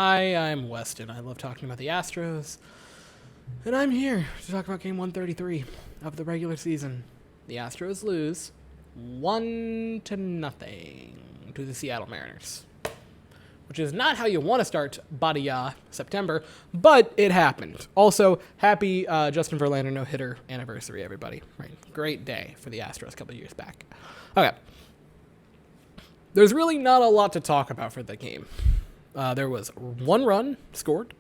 Hi, I'm Weston. I love talking about the Astros, and I'm here to talk about Game 133 of the regular season. The Astros lose 1-0 to the Seattle Mariners, which is not how you want to start Badia September, but it happened. Also, happy Justin Verlander no-hitter anniversary, everybody. Right, great day for the Astros a couple years back. Okay. There's really not a lot to talk about for the game. There was one run scored,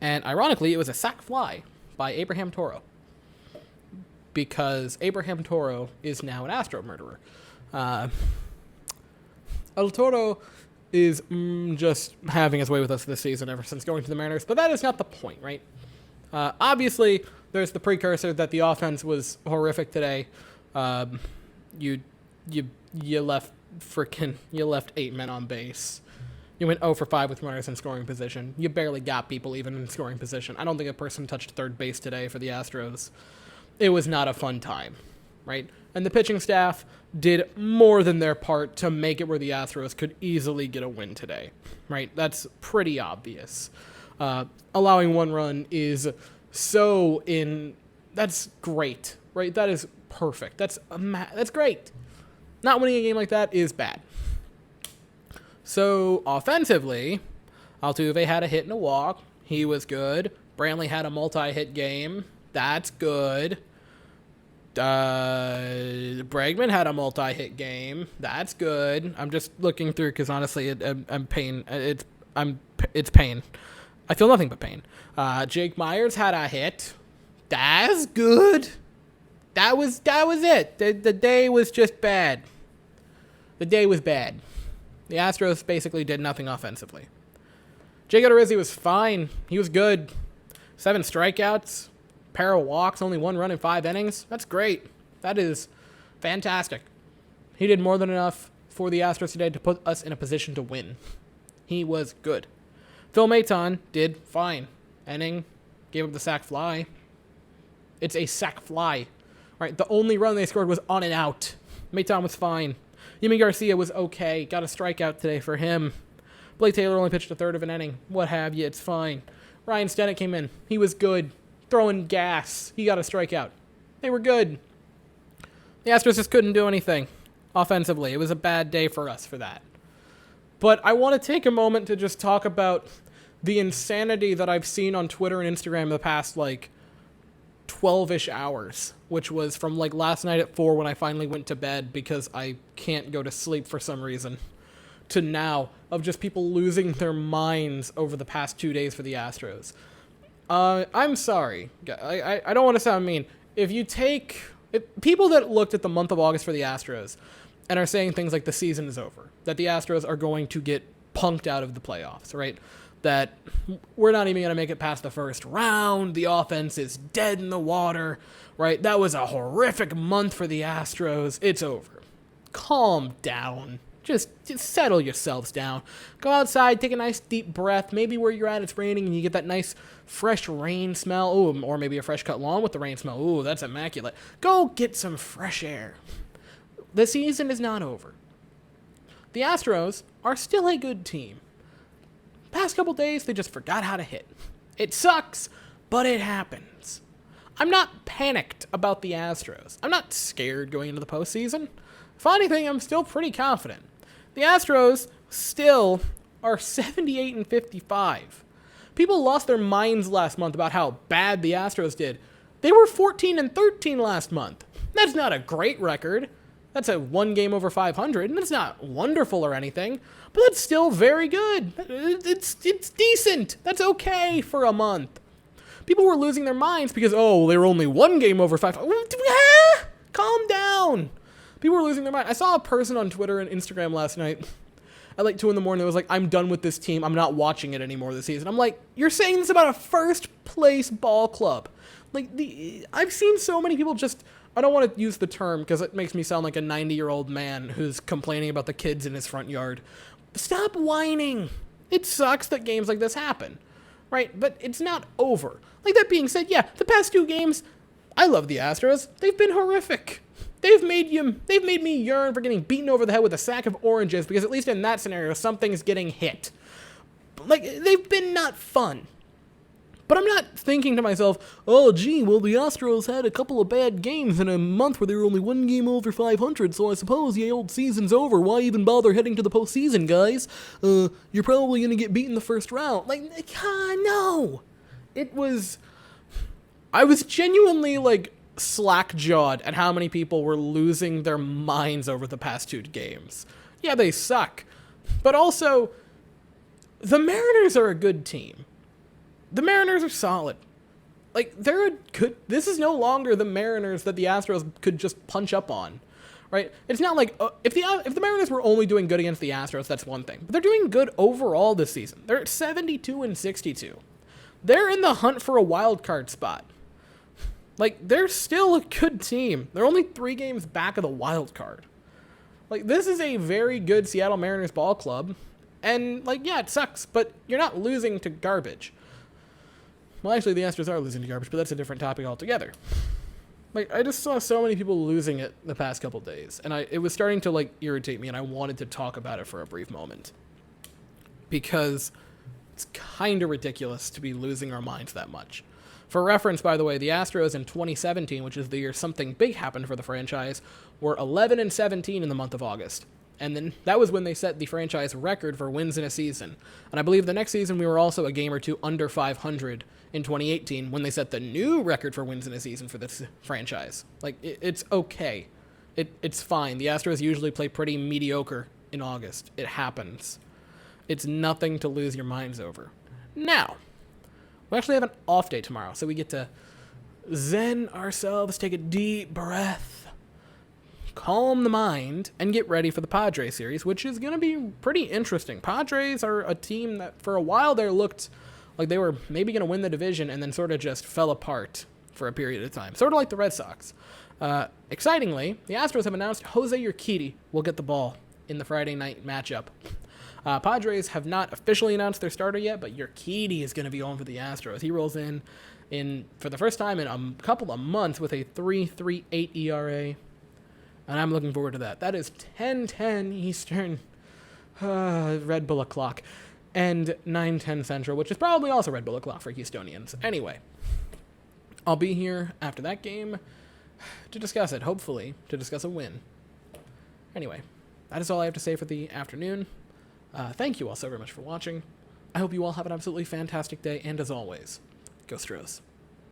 and ironically, it was a sac fly by Abraham Toro, because Abraham Toro is now an Astro murderer. El Toro is just having his way with us this season ever since going to the Mariners, but that is not the point, right? Obviously, there's the precursor that the offense was horrific today. You left 8 men on base. You went 0 for 5 with runners in scoring position. You barely got people even in scoring position. I don't think a person touched third base today for the Astros. It was not a fun time, right? And the pitching staff did more than their part to make it where the Astros could easily get a win today, right? That's pretty obvious. Allowing one run is that's great, right? That is perfect. That's great. Not winning a game like that is bad. So, offensively, Altuve had a hit and a walk. He was good. Brantley had a multi-hit game. That's good. Bregman had a multi-hit game. That's good. I'm just looking through because, honestly, I'm pain. It's pain. I feel nothing but pain. Jake Myers had a hit. That's good. That was it. The day was just bad. The day was bad. The Astros basically did nothing offensively. Jake Odorizzi was fine. He was good. 7 strikeouts, pair of walks, only 1 run in 5 innings. That's great. That is fantastic. He did more than enough for the Astros today to put us in a position to win. He was good. Phil Maton did fine. Inning, gave up the sac fly. It's a sac fly. Right, the only run they scored was on and out. Maton was fine. Yimi Garcia was okay. Got a strikeout today for him. Blake Taylor only pitched a third of an inning. What have you? It's fine. Ryan Stennett came in. He was good. Throwing gas. He got a strikeout. They were good. The Astros just couldn't do anything offensively. It was a bad day for us for that. But I want to take a moment to just talk about the insanity that I've seen on Twitter and Instagram the past, 12-ish hours, which was from last night at 4 when I finally went to bed because I can't go to sleep for some reason, to now, of just people losing their minds over the past 2 days for the Astros. I'm sorry. I don't want to sound mean. If people that looked at the month of August for the Astros and are saying things like the season is over, that the Astros are going to get punked out of the playoffs, right? That we're not even going to make it past the first round. The offense is dead in the water, right? That was a horrific month for the Astros. It's over. Calm down. Just settle yourselves down. Go outside, take a nice deep breath. Maybe where you're at it's raining and you get that nice fresh rain smell. Ooh, or maybe a fresh cut lawn with the rain smell. Ooh, that's immaculate. Go get some fresh air. The season is not over. The Astros are still a good team. Past couple days, they just forgot how to hit. It sucks, but it happens. I'm not panicked about the Astros. I'm not scared going into the postseason. If anything, I'm still pretty confident. The Astros still are 78-55. People lost their minds last month about how bad the Astros did. They were 14-13 last month. That's not a great record. That's a 1 game over 500, and it's not wonderful or anything, but that's still very good. It's decent. That's okay for a month. People were losing their minds because, they were only 1 game over 500. Calm down. People were losing their mind. I saw a person on Twitter and Instagram last night at 2 in the morning that was like, I'm done with this team. I'm not watching it anymore this season. I'm like, you're saying this about a first-place ball club. I've seen so many people just... I don't want to use the term because it makes me sound like a 90-year-old man who's complaining about the kids in his front yard. Stop whining. It sucks that games like this happen, right? But it's not over. That being said, yeah, the past 2 games, I love the Astros. They've been horrific. They've made me yearn for getting beaten over the head with a sack of oranges because at least in that scenario, something's getting hit. Like, they've been not fun. But I'm not thinking to myself, oh, gee, well, the Astros had a couple of bad games in a month where they were only one game over 500, so I suppose the old season's over. Why even bother heading to the postseason, guys? You're probably going to get beat in the first round. Like, no. I was genuinely, like, slack-jawed at how many people were losing their minds over the past 2 games. Yeah, they suck. But also, the Mariners are a good team. The Mariners are solid. Like, this is no longer the Mariners that the Astros could just punch up on, right? It's not like, if the Mariners were only doing good against the Astros, that's one thing. But they're doing good overall this season. They're at 72-62. They're in the hunt for a wild card spot. Like, they're still a good team. They're only 3 games back of the wild card. Like, this is a very good Seattle Mariners ball club. And, like, yeah, it sucks, but you're not losing to garbage. Well, actually, the Astros are losing to garbage, but that's a different topic altogether. Like, I just saw so many people losing it the past couple days, and it was starting to, like, irritate me, and I wanted to talk about it for a brief moment. Because it's kind of ridiculous to be losing our minds that much. For reference, by the way, the Astros in 2017, which is the year something big happened for the franchise, were 11-17 in the month of August. And then that was when they set the franchise record for wins in a season. And I believe the next season we were also a game or two under 500 in 2018 when they set the new record for wins in a season for this franchise. Like, it's okay. It's fine. The Astros usually play pretty mediocre in August. It happens. It's nothing to lose your minds over. Now, we actually have an off day tomorrow, so we get to zen ourselves, take a deep breath, calm the mind, and get ready for the Padres series, which is going to be pretty interesting. Padres are a team that for a while there looked like they were maybe going to win the division and then sort of just fell apart for a period of time, sort of like the Red Sox. Excitingly, the Astros have announced HOU0-SEA1 will get the ball in the Friday night matchup. Padres have not officially announced their starter yet, but Urquidy is going to be on for the Astros. He rolls in for the first time in a couple of months with a 3.38 ERA. And I'm looking forward to that. That is 10:10 Eastern, Red Bull o'clock, and 9:10 Central, which is probably also Red Bull o'clock for Houstonians. Anyway, I'll be here after that game to discuss it, hopefully, to discuss a win. Anyway, that is all I have to say for the afternoon. Thank you all so very much for watching. I hope you all have an absolutely fantastic day, and as always, go Astros.